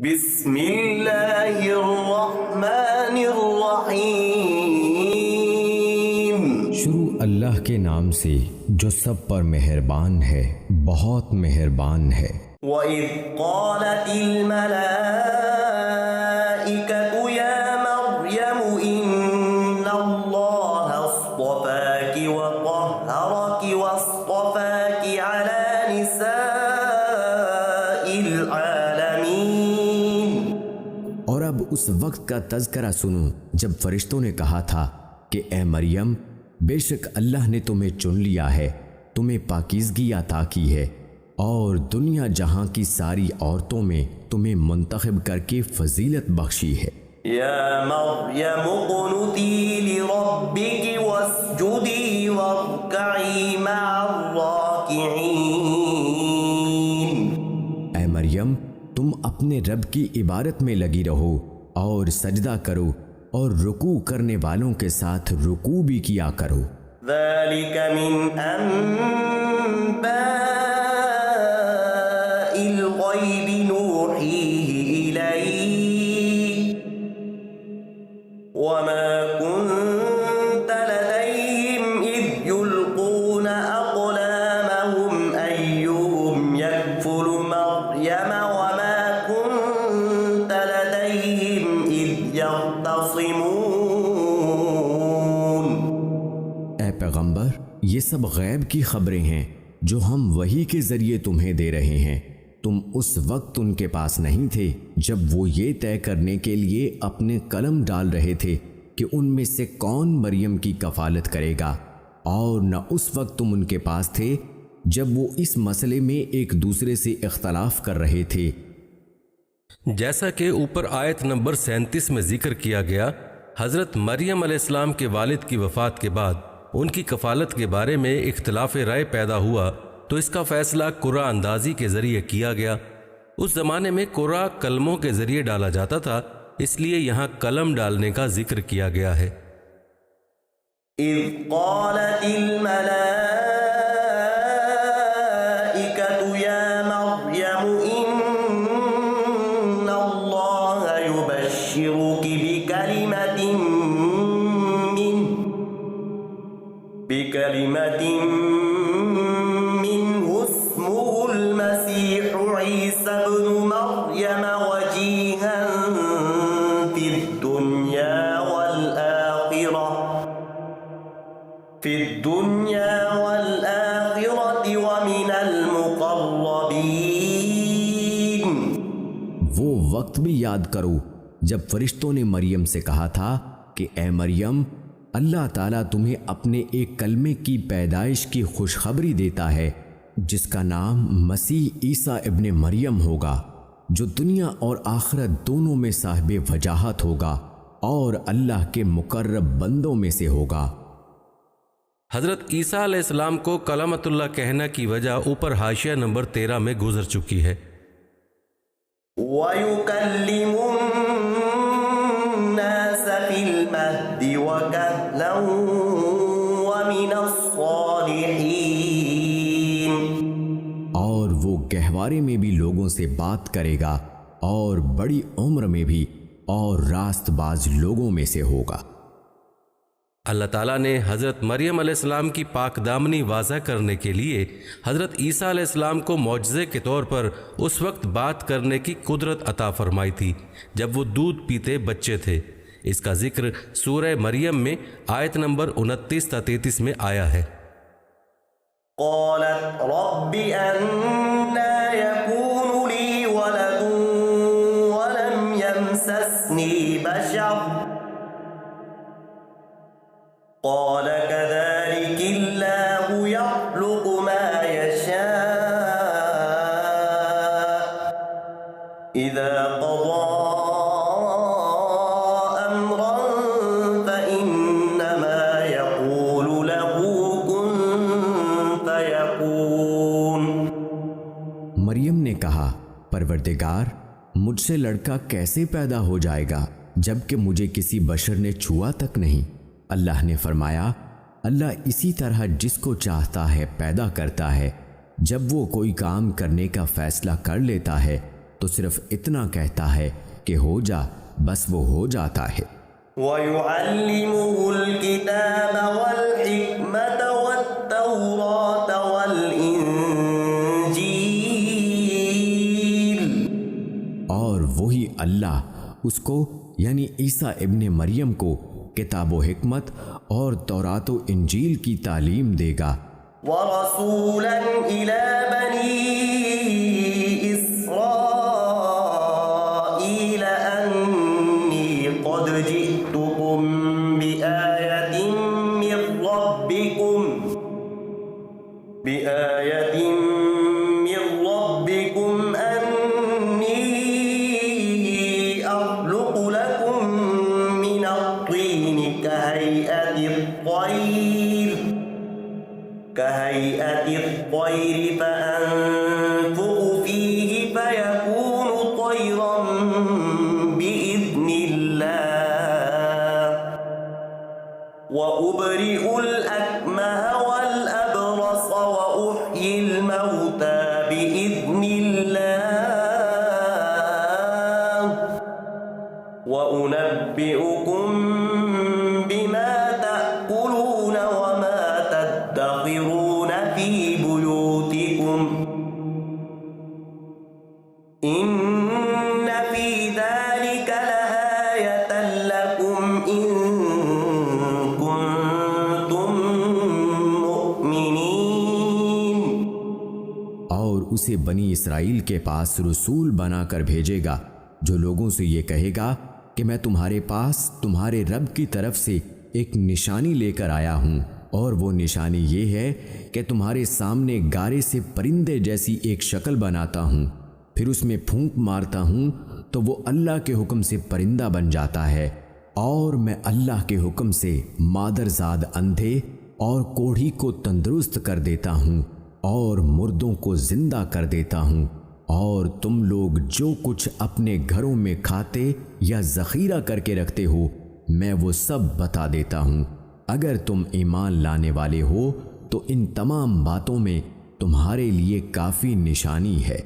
بسم اللہ الرحمن الرحیم۔ شروع اللہ کے نام سے جو سب پر مہربان ہے، بہت مہربان ہے۔ وَإِذْ قَالَتِ الْمَلَائِكَةُ يَا مَرْيَمُ إِنَّ اللَّهَ اصْطَفَاكِ وَطَهَّرَكِ وَاصْطَفَاكِ عَلَى نِسَاءِ الْعَالَمِينَ۔ اور اب اس وقت کا تذکرہ سنو جب فرشتوں نے کہا تھا کہ اے مریم، بے شک اللہ نے تمہیں چن لیا ہے، تمہیں پاکیزگی عطا کی ہے اور دنیا جہاں کی ساری عورتوں میں تمہیں منتخب کر کے فضیلت بخشی ہے۔ یا مریم اقنتی لربک واسجدی وارکعی مع الراکعین۔ اے مریم، تم اپنے رب کی عبادت میں لگی رہو اور سجدہ کرو اور رکوع کرنے والوں کے ساتھ رکوع بھی کیا کرو۔ ذالک من انباء الغیب نوحیہ الیک وما کنت لدیہم اذ یلقون اقلامہم ایہم یکفل مریم وما کنت لدیہم اذ یختصمون۔ اے پیغمبر، یہ سب غیب کی خبریں ہیں جو ہم وحی کے ذریعے تمہیں دے رہے ہیں۔ تم اس وقت ان کے پاس نہیں تھے جب وہ یہ طے کرنے کے لیے اپنے قلم ڈال رہے تھے کہ ان میں سے کون مریم کی کفالت کرے گا، اور نہ اس وقت تم ان کے پاس تھے جب وہ اس مسئلے میں ایک دوسرے سے اختلاف کر رہے تھے۔ جیسا کہ اوپر آیت نمبر 37 میں ذکر کیا گیا، حضرت مریم علیہ السلام کے والد کی وفات کے بعد ان کی کفالت کے بارے میں اختلاف رائے پیدا ہوا تو اس کا فیصلہ قرعہ اندازی کے ذریعے کیا گیا۔ اس زمانے میں قرعہ کلموں کے ذریعے ڈالا جاتا تھا، اس لیے یہاں قلم ڈالنے کا ذکر کیا گیا ہے۔ اذ قالت الملائکۃ یا مریم ان اللہ یبشرک بکلمۃ منہ اسمہ المسیح عیسی ابن مریم وجیہا فی الدنیا والآخرة ومن المقربین۔ وہ وقت بھی یاد کرو جب فرشتوں نے مریم سے کہا تھا کہ اے مریم، اللہ تعالیٰ تمہیں اپنے ایک کلمے کی پیدائش کی خوشخبری دیتا ہے جس کا نام مسیح عیسیٰ ابن مریم ہوگا، جو دنیا اور آخرت دونوں میں صاحب وجاہت ہوگا اور اللہ کے مقرب بندوں میں سے ہوگا۔ حضرت عیسیٰ علیہ السلام کو کلمۃ اللہ کہنا کی وجہ اوپر حاشیہ نمبر 13 میں گزر چکی ہے۔ وَيُكَلِّمُ النَّاسَ فِي الْمَهْدِ وَكَهْلًا وَمِنَ الصَّالِحِينَ۔ اور وہ گہوارے میں بھی لوگوں سے بات کرے گا اور بڑی عمر میں بھی اور راست باز لوگوں میں سے ہوگا۔ اللہ تعالیٰ نے حضرت مریم علیہ السلام کی پاک دامنی واضح کرنے کے لیے حضرت عیسیٰ علیہ السلام کو معجزے کے طور پر اس وقت بات کرنے کی قدرت عطا فرمائی تھی جب وہ دودھ پیتے بچے تھے۔ اس کا ذکر سورہ مریم میں آیت نمبر 29 تا 33 میں آیا ہے۔ قالت رب أنى يكون لي ولد ولم يمسسني بشر قال كذلك الله يخلق ما يشاء إذا قضى أمرا فإنما يقول له كن فيكون۔ مریم نے کہا، پروردگار، مجھ سے لڑکا کیسے پیدا ہو جائے گا جبکہ مجھے کسی بشر نے چھوا تک نہیں؟ اللہ نے فرمایا، اللہ اسی طرح جس کو چاہتا ہے پیدا کرتا ہے، جب وہ کوئی کام کرنے کا فیصلہ کر لیتا ہے تو صرف اتنا کہتا ہے کہ ہو جا، بس وہ ہو جاتا ہے۔ وَيُعَلِّمُهُ الْكِتَابَ وَالْحِكْمَةَ وَالتَّوْرَاةَ وَالْإِنجِيلَ، اور وہی اللہ اس کو یعنی عیسیٰ ابن مریم کو کتاب و حکمت اور تورات و انجیل کی تعلیم دے گا۔ وَرَسُولًا إِلَى بَنِي إِسْرَائِيلَ أَنِّي قَدْ جِئْتُكُم بِآيَةٍ مِّن رَّبِّكُمْ أَنِّي أَخْلُقُ لَكُم مِّنَ الطِّينِ كَهَيْئَةِ الطَّيْرِ فَأَنفُخُ فِيهِ فَيَكُونُ طَيْرًا بِإِذْنِ اللَّهِ وَأُبْرِئُ الْأَكْمَهَ وَالْأَبْرَصَ وَأُحْيِي الْمَوْتَى بِإِذْنِ اللَّهِ وَأُنَبِّئُكُم بِمَا تَأْكُلُونَ وَمَا تَدَّخِرُونَ فِي بُيُوتِكُمْ إِنَّ فِي ذَلِكَ لَآيَةً لَكُمْ إِن كُنتُم مُّؤْمِنِينَ۔ اور اسے بنی اسرائیل کے پاس رسول بنا کر بھیجے گا جو لوگوں سے یہ کہے گا کہ میں تمہارے پاس تمہارے رب کی طرف سے ایک نشانی لے کر آیا ہوں، اور وہ نشانی یہ ہے کہ تمہارے سامنے گارے سے پرندے جیسی ایک شکل بناتا ہوں، پھر اس میں پھونک مارتا ہوں تو وہ اللہ کے حکم سے پرندہ بن جاتا ہے، اور میں اللہ کے حکم سے مادرزاد اندھے اور کوڑھی کو تندرست کر دیتا ہوں اور مردوں کو زندہ کر دیتا ہوں، اور تم لوگ جو کچھ اپنے گھروں میں کھاتے یا ذخیرہ کر کے رکھتے ہو میں وہ سب بتا دیتا ہوں۔ اگر تم ایمان لانے والے ہو تو ان تمام باتوں میں تمہارے لیے کافی نشانی ہے۔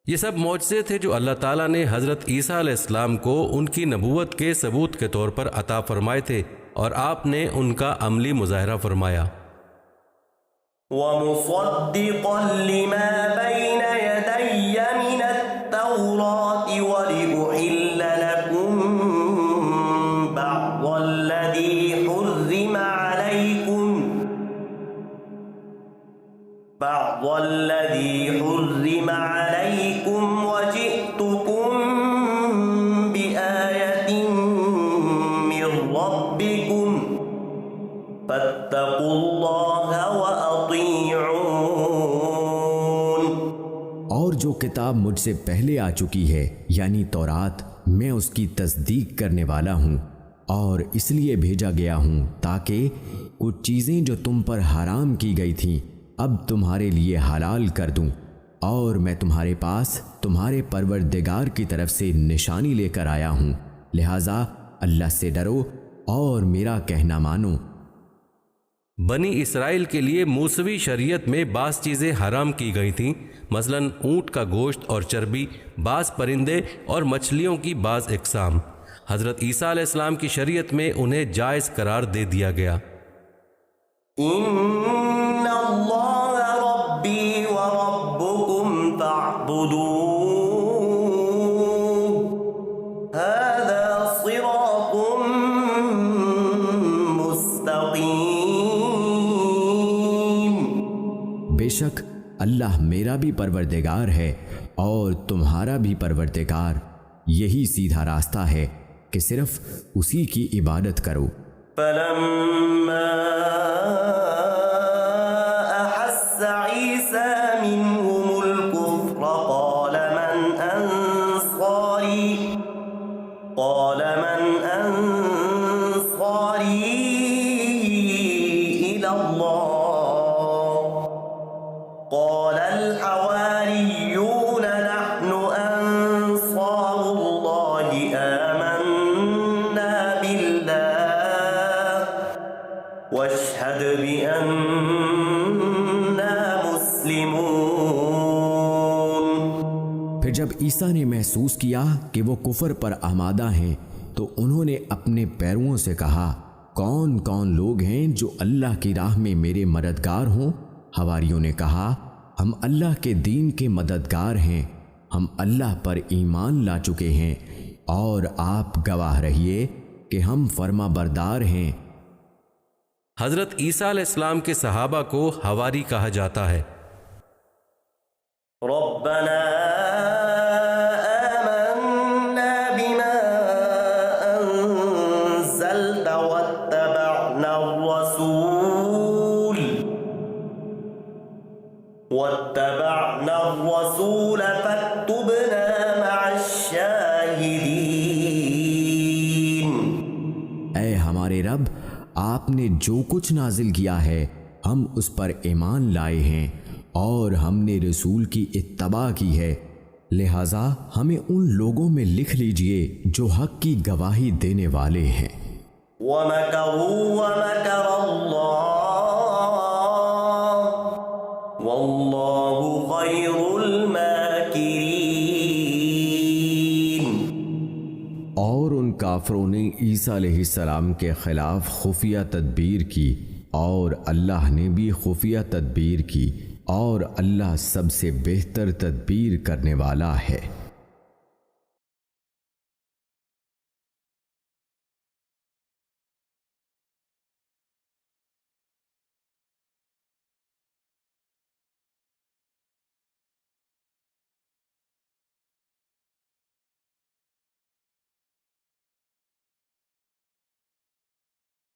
یہ سب معجزے تھے جو اللہ تعالیٰ نے حضرت عیسیٰ علیہ السلام کو ان کی نبوت کے ثبوت کے طور پر عطا فرمائے تھے، اور آپ نے ان کا عملی مظاہرہ فرمایا۔ وَمُصَدِّقًا لِمَا بَيْنَ يَدَيَّ مِنَ التَّوْرَاةِ وَلِأُحِلَّ لَكُم بَعْضَ الَّذِي حُرِّمَ عَلَيْكُمْ وَجِئْتُكُم بِآيَةٍ مِّن رَّبِّكُمْ فَاتَّقُوا اللَّهَ وَأَطِيعُونِ۔ اور جو کتاب مجھ سے پہلے آ چکی ہے یعنی تورات، میں اس کی تصدیق کرنے والا ہوں، اور اس لیے بھیجا گیا ہوں تاکہ کچھ چیزیں جو تم پر حرام کی گئی تھیں اب تمہارے لیے حلال کر دوں، اور میں تمہارے پاس تمہارے پروردگار کی طرف سے نشانی لے کر آیا ہوں، لہٰذا اللہ سے ڈرو اور میرا کہنا مانو۔ بنی اسرائیل کے لیے موسوی شریعت میں بعض چیزیں حرام کی گئی تھیں، مثلا اونٹ کا گوشت اور چربی، بعض پرندے اور مچھلیوں کی بعض اقسام۔ حضرت عیسیٰ علیہ السلام کی شریعت میں انہیں جائز قرار دے دیا گیا۔ إِنَّ اللَّهَ رَبِّي وَرَبُّكُمْ فَاعْبُدُوهُ هَذَا صِرَاطٌ مُسْتَقِيمٌ۔ بے شک اللہ میرا بھی پروردگار ہے اور تمہارا بھی پروردگار، یہی سیدھا راستہ ہے کہ صرف اسی کی عبادت کرو۔ فَلَمَّا أَحَسَّ عِيسَىٰ مِنْهُمُ الْكُفْرَ قَالَ مَنْ أَنصَارِي إِلَى اللَّهِ قَالَ الْحَوَارِيُّونَ نَحْنُ أَنصَارُ اللَّهِ آمَنَّا بِاللَّهِ وَاشْهَدْ بِأَنَّا مُسْلِمُونَ۔ پھر جب عیسیٰ نے محسوس کیا کہ وہ کفر پر آمادہ ہیں تو انہوں نے اپنے پیرووں سے کہا، کون کون لوگ ہیں جو اللہ کی راہ میں میرے مددگار ہوں؟ حواریوں نے کہا، ہم اللہ کے دین کے مددگار ہیں، ہم اللہ پر ایمان لا چکے ہیں اور آپ گواہ رہیے کہ ہم فرما بردار ہیں۔ حضرت عیسیٰ علیہ السلام کے صحابہ کو حواری کہا جاتا ہے۔ ربنا آمنا بما انزلت واتبعنا الرسول فاكتبنا مع الشاہدین۔ اے ہمارے رب، آپ نے جو کچھ نازل کیا ہے ہم اس پر ایمان لائے ہیں اور ہم نے رسول کی اتباع کی ہے، لہذا ہمیں ان لوگوں میں لکھ لیجئے جو حق کی گواہی دینے والے ہیں۔ وَمَكَرُوا وَمَكَرَ اللَّهُ وَاللَّهُ خَيْرُ الْمَاكِرِينَ۔ اور ان کافروں نے عیسیٰ علیہ السلام کے خلاف خفیہ تدبیر کی اور اللہ نے بھی خفیہ تدبیر کی، اور اللہ سب سے بہتر تدبیر کرنے والا ہے۔